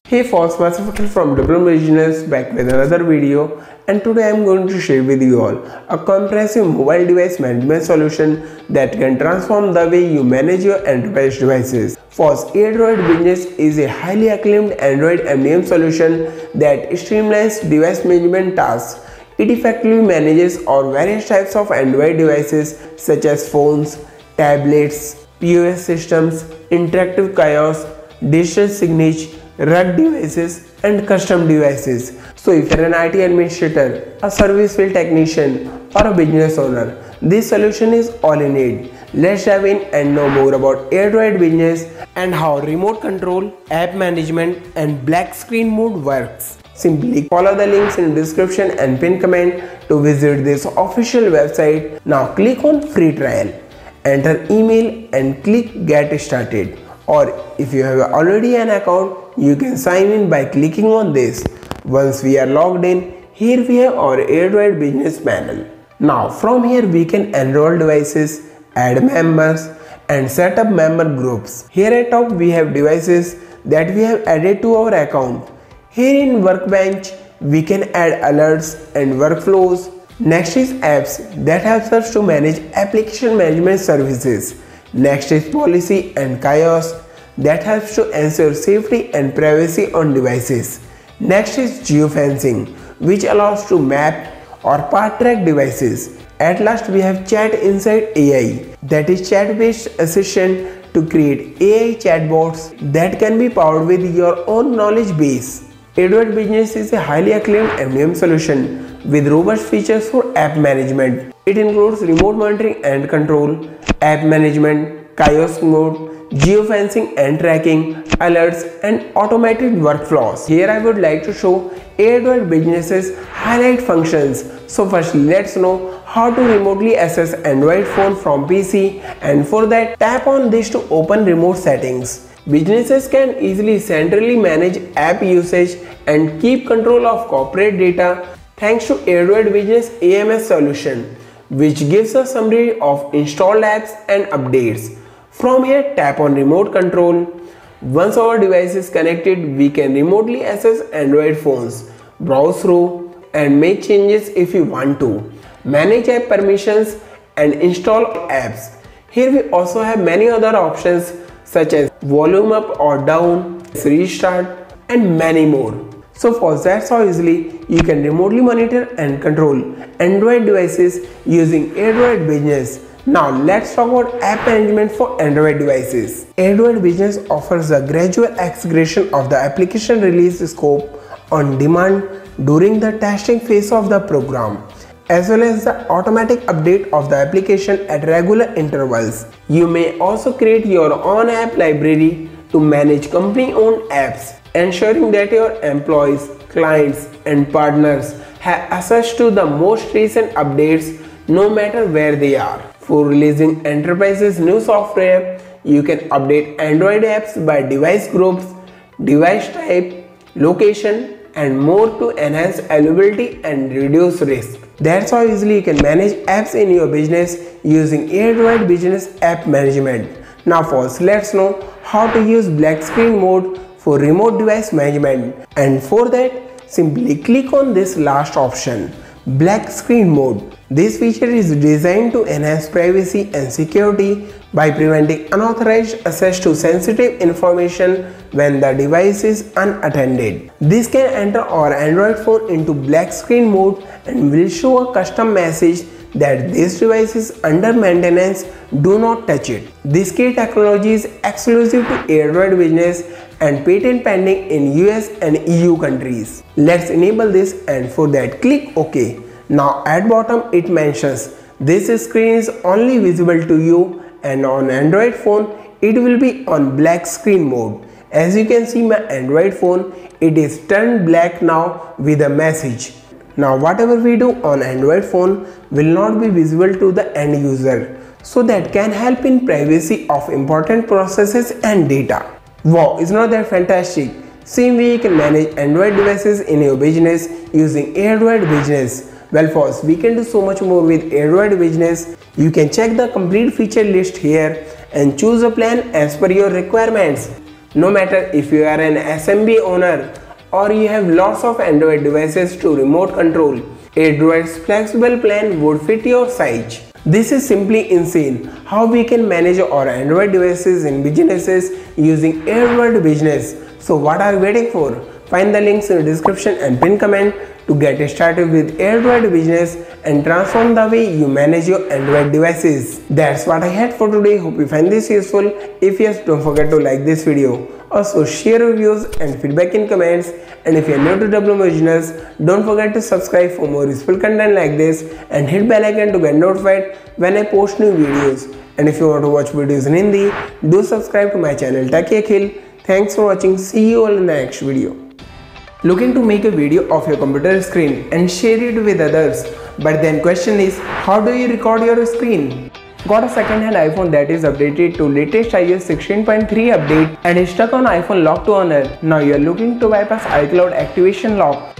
Hey folks, myself from MDM Business back with another video, and today I am going to share with you all a comprehensive mobile device management solution that can transform the way you manage your enterprise devices. First, AirDroid Business is a highly acclaimed Android MDM solution that streamlines device management tasks. It effectively manages our various types of Android devices such as phones, tablets, POS systems, interactive kiosks, digital signage, RUG devices and custom devices. So if you're an IT administrator, a service field technician or a business owner, this solution is all you need. Let's dive in and know more about AirDroid Business and how remote control, app management and black screen mode works. Simply follow the links in the description and pin comment to visit this official website. Now click on free trial, enter email and click get started. Or if you have already an account, you can sign in by clicking on this. Once we are logged in, here we have our AirDroid Business panel. Now from here we can enroll devices, add members and set up member groups. Here at top we have devices that we have added to our account. Here in Workbench we can add alerts and workflows. Next is apps that helps us to manage application management services. Next is policy and kiosk that helps to ensure safety and privacy on devices. Next is geofencing, which allows to map or path track devices. At last we have chat inside AI, that is chat-based assistant to create AI chatbots that can be powered with your own knowledge base. AirDroid Business is a highly acclaimed MDM solution with robust features for app management. It includes remote monitoring and control, app management, kiosk mode, geofencing and tracking, alerts and automated workflows. Here I would like to show AirDroid Business's highlight functions. So first let's know how to remotely access Android phone from PC, and for that tap on this to open remote settings. Businesses can easily centrally manage app usage and keep control of corporate data thanks to AirDroid Business AMS solution, which gives a summary of installed apps and updates. From here tap on remote control. Once our device is connected, we can remotely access Android phones, browse through and make changes if we want to, manage app permissions and install apps. Here we also have many other options such as volume up or down, restart and many more. So for that's how easily you can remotely monitor and control Android devices using AirDroid Business. Now let's talk about app management for Android devices. AirDroid Business offers a gradual acceleration of the application release scope on demand during the testing phase of the program, as well as the automatic update of the application at regular intervals. You may also create your own app library to manage company-owned apps, ensuring that your employees, clients and partners have access to the most recent updates no matter where they are. For releasing enterprises new software, you can update Android apps by device groups, device type, location and more to enhance availability and reduce risk. That's how easily you can manage apps in your business using AirDroid Business App Management. Now first let's know how to use black screen mode for remote device management, and for that simply click on this last option, black screen mode. This feature is designed to enhance privacy and security by preventing unauthorized access to sensitive information when the device is unattended. This can enter our Android phone into black screen mode and will show a custom message that this device is under maintenance, do not touch it. This key technology is exclusive to AirDroid Business and patent pending in US and EU countries. Let's enable this, and for that click OK. Now at bottom it mentions this screen is only visible to you, and on Android phone it will be on black screen mode. As you can see, my Android phone, it is turned black now with a message. Now whatever we do on Android phone will not be visible to the end user, so that can help in privacy of important processes and data. Wow, is not that fantastic? Same way you can manage Android devices in your business using AirDroid Business. Well folks, we can do so much more with AirDroid Business. You can check the complete feature list here and choose a plan as per your requirements. No matter if you are an SMB owner or you have lots of Android devices to remote control, AirDroid's flexible plan would fit your size. This is simply insane how we can manage our Android devices in businesses using AirDroid Business. So what are you waiting for? Find the links in the description and pin comment to get started with AirDroid Business and transform the way you manage your Android devices. That's what I had for today. Hope you find this useful. If yes, don't forget to like this video. Also share your views and feedback in comments. And if you are new to MDM Business, don't forget to subscribe for more useful content like this and hit bell icon to get notified when I post new videos. And if you want to watch videos in Hindi, do subscribe to my channel Techie Akhil. Thanks for watching. See you all in the next video. Looking to make a video of your computer screen and share it with others, but then question is, how do you record your screen? Got a second-hand iPhone that is updated to latest iOS 16.3 update and is stuck on iPhone lock to owner. Now you are looking to bypass iCloud activation lock.